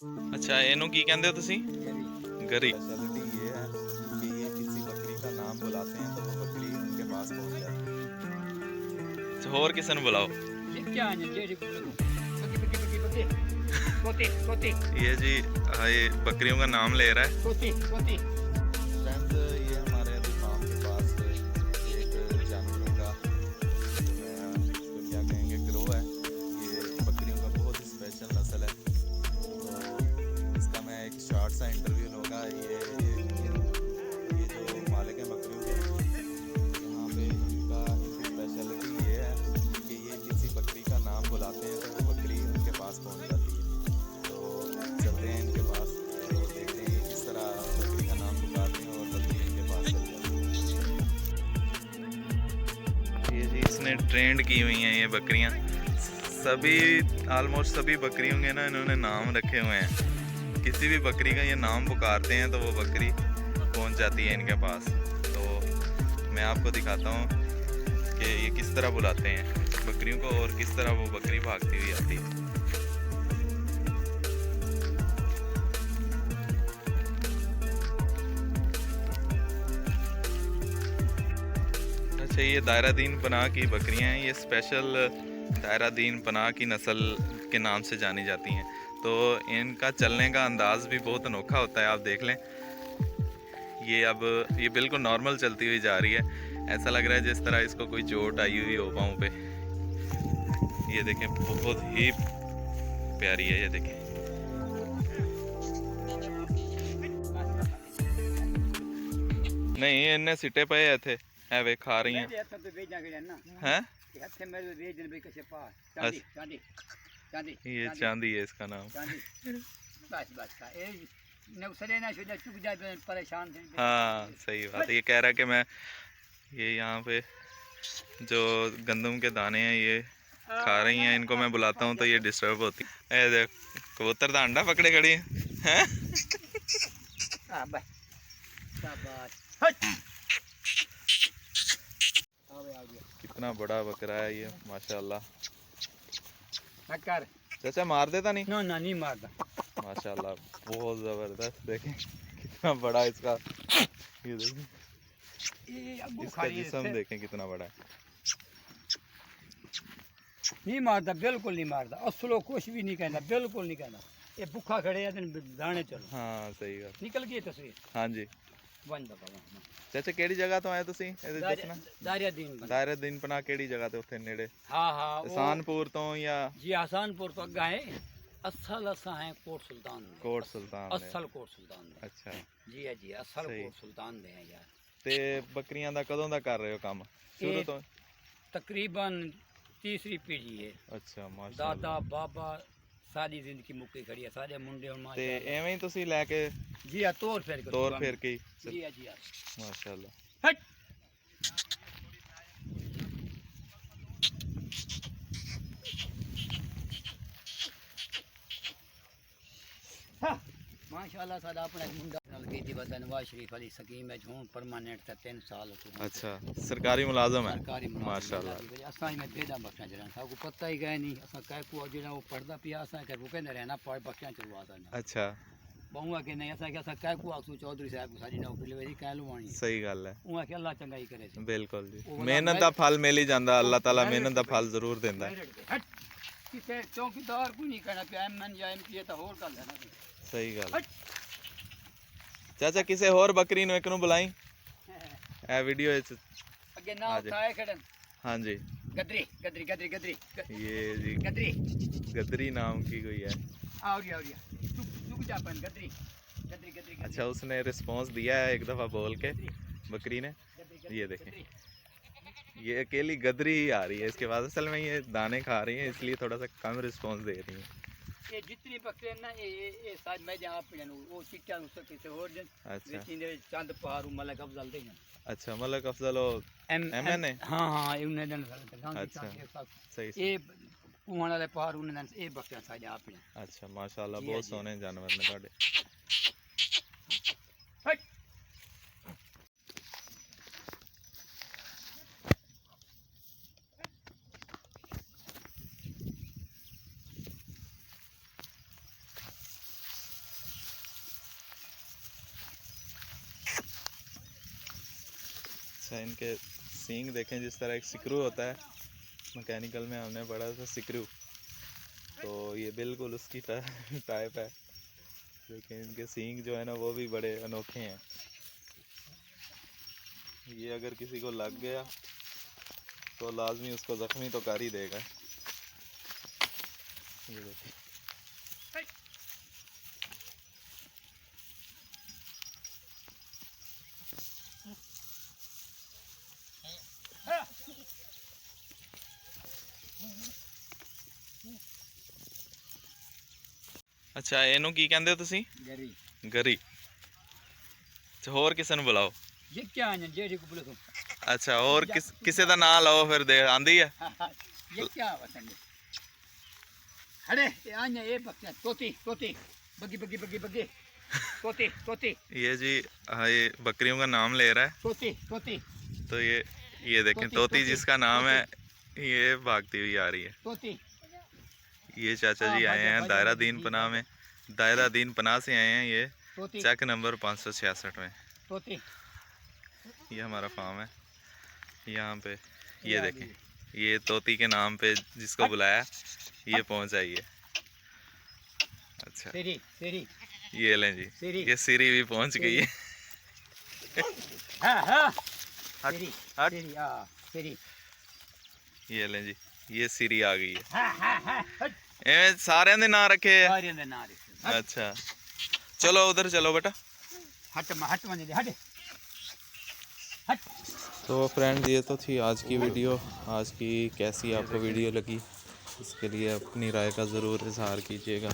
अच्छा इनू की कहते हो तुसी? गरी। स्पेशलिटी ये है कि ये किसी बकरी का नाम बुलाते हैं तो वो बकरी उनके पास पहुंच जाती है। होर किसी ने बुलाओ। ये जी ये बकरियों का नाम ले रहा है। फ्रेंड्स ये हमारे अभी फार्म के पास एक जानवरों का इसको क्या कहेंगे ग्रो है। ये बकरियों का बहुत ही स्पेशल नस्ल है। तो इसका मैं एक शॉर्ट सा इंटरव्यू लूँगा। ये जो मालिक हैं बकरियों के, यहाँ पे इनकी स्पेशलिटी ये है कि ये किसी बकरी का नाम बुलाते हैं तो वो बकरी उनके पास पहुँच जाती है। तो चलते हैं इनके पास, तो देखते हैं किस तरह बकरी का नाम पुकारते हैं और बकरी इनके पास चल जाती है। ये जी इसने ट्रेंड की हुई हैं ये बकरियां। सभी ऑलमोस्ट सभी बकरियों के ना इन्होंने नाम रखे हुए हैं। किसी भी बकरी का ये नाम पुकारते हैं तो वो बकरी पहुंच जाती है इनके पास। तो मैं आपको दिखाता हूँ कि ये किस तरह बुलाते हैं बकरियों को और किस तरह वो बकरी भागती हुई आती है। अच्छा ये दायरा दीन पनाह की बकरियां हैं। ये स्पेशल दायरा दीन पनाह की नस्ल के नाम से जानी जाती हैं। तो इनका चलने का अंदाज़ भी बहुत अनोखा होता है। आप देख लें ये बिल्कुल नॉर्मल चलती हुई जा रही है। ऐसा लग रहा है जिस तरह इसको कोई चोट आई हुई हो पाँव पे। ये देखें बहुत ही प्यारी है। ये देखें नहीं इन्हें सिटे पे थे है वे खा रही हैं हैं। ये चांदी है इसका नाम। हाँ सही बात है। ये कह रहा है कि मैं ये यहाँ पे जो गंदम के दाने हैं ये खा रही हैं, इनको मैं बुलाता हूँ तो ये डिस्टर्ब होती है। देख कबूतर का अंडा पकड़े खड़ी है। कितना बड़ा बकरा है ये माशाल्लाह। चाचा मार देता नहीं? ना नहीं मारता। माशाल्लाह बहुत जबरदस्त। देखें कितना बड़ा इसका, ये देखें इसका जिस्म देखें कितना बड़ा है। नहीं मारता, बिल्कुल नहीं मारता। असलो कुछ भी नहीं कहना, बिल्कुल नहीं कहना। ये भूखा खड़े है दाने चलो। हाँ सही बात। निकल गई तस्वीर। हाँ जी बन दफा चाचा केड़ी जगह तो आए तुसी? ਇਹਦੇ ਦੱਸਣਾ दायरा दीन पनाह केड़ी जगह ते उत्थे नेड़े? हाँ हाँ हसानपुर तो या जी हसानपुर तो अग्गा है। असल असा है कोट सुल्तान दे। कोट सुल्तान दे। असल कोट सुल्तान दे। अच्छा जी है जी असल सही। कोट सुल्तान दे हैं यार। ते बकरियां दा कदों दा कर रहे हो काम? शुरू तो तकरीबन तीसरी पीढ़ी है। अच्छा माशाल्लाह। दादा बाबा सारी जिंदगी मुक्की खड़ी है। सारे मुंडे और ते माशाल्लाह। एवें ही तुसी लेके जी हाँ तोड़ फेर के तौर फेर के जी हाँ जी हाँ। माशाल्लाह। हट माशाल्लाह सादा अपना मुंडा नाल कीती बदन वाह शरीफ अली सकीम है झून परमानेंट था 3 साल अच्छा सरकारी मुलाजम है सरकारी माशाल्लाह। असां में बेदा बख्शा जरा सा को पता ही गए नहीं असां काय को जेड़ा वो पढ़दा पिया असां के रुके न रहना पढ़ बख्शा चलवा सा अच्छा बहुआ के नहीं असां के असां काय को आसू चौधरी साहब साडी नौकरी वेरी काय लवाणी सही गल है। उहा के अल्लाह चंगाई करे सी बिल्कुल जी मेहनत दा फल मिल ही जांदा। अल्लाह ताला मेहनत दा फल जरूर देंदा है। हट किसे चौकीदार को नहीं कहना पिया एमएन या एमपी तो होर गल है ना। सही गल है। चाचा किसे होर बकरी नु एक नु बुलाई ए वीडियो विच अगे ना उठाए खड़न। हाँ जी गदरी गदरी गदरी गदरी ये जी गदरी गदरी नाम की कोई है। आओ चुप जापन गदरी गदरी गदरी। अच्छा उसने रिस्पांस दिया है एक दफ़ा बोल के बकरी ने। ये देखें ये अकेली गदरी ही आ रही है। इसके बाद असल में ये दाने खा रही है इसलिए थोड़ा सा कम रिस्पांस दे रही है। ये जितनी बकरियां ना ये साज मैं जहां पे वो चिट्टा उससे किसे और दिन अच्छा जितने चंद पहाड़ू मलक अफजल दे। अच्छा मलक अफजल एमएन है। हाँ उन्हें दिन अच्छा सही ये कुआं वाले पहाड़ उन्हें ये बकरियां साज आप पे। अच्छा माशाल्लाह बहुत सोहने जानवर ने ਤੁਹਾਡੇ। अच्छा, इनके सींग देखें, जिस तरह एक सिक्रू होता है, मैकेनिकल में हमने पढ़ा था सिक्रू, तो ये बिल्कुल उसकी टाइप है। लेकिन इनके सींग जो है ना वो भी बड़े अनोखे हैं। ये अगर किसी को लग गया तो लाजमी उसको ज़ख्मी तो कर ही देगा। ये देखिए, अच्छा ਇਹਨੂੰ ਕੀ ਕਹਿੰਦੇ ਹੋ ਤੁਸੀਂ? गरी ਗਰੀ। ਅੱਛਾ, ਹੋਰ ਕਿਸੇ ਨੂੰ ਬੁਲਾਓ। ये क्या है जेडी को बोलो तुम ਅੱਛਾ, ਹੋਰ ਕਿਸੇ ਦਾ ਨਾਂ ਲਓ ਫਿਰ, ਦੇ ਆਂਦੀ ਹੈ। ये क्या वतन है अरे ये आने ये बच्चा तोती तोती बगी बगी बगी बगी तोती तोती ये जी, हाँ, ये बकरियों का नाम ले रहा है। तोती तोती तो ये देखें, तोती, तोती तोती, जिसका नाम है, ये भागती हुई आ रही है। तोती ये चाचा जी आए हैं दायरा दीन पनाह में, दायरा दीन पनाह से आए हैं ये, तोती चेक नंबर 566 में। तोती ये हमारा फार्म है। यहाँ पे ये देखें, ये तोती के नाम पे जिसको बुलाया ये पहुँच आई है। अच्छा, तेरी तेरी ये लें जी, सीरी। ये सीरी भी पहुँच गई है। हाँ हाँ हट, तेरी हट। तेरी हाँ तेरी ये लें जी, ये सीरी आ गई है। हाँ हाँ हाँ हट एवें सारे ने ना रखे है। सारे ने ना रखे अच्छा, चलो उधर चलो बेटा। हट मने दे हट हट तो फ्रेंड्स, ये तो थी आज की वीडियो। आज की कैसी आपको वीडियो लगी, इसके लिए अपनी राय का ज़रूर इजहार कीजिएगा।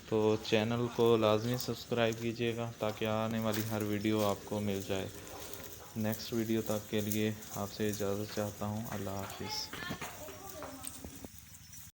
तो चैनल को लाजमी सब्सक्राइब कीजिएगा ताकि आने वाली हर वीडियो आपको मिल जाए। नेक्स्ट वीडियो तक के लिए आपसे इजाज़त चाहता हूँ। अल्लाह हाफिज़।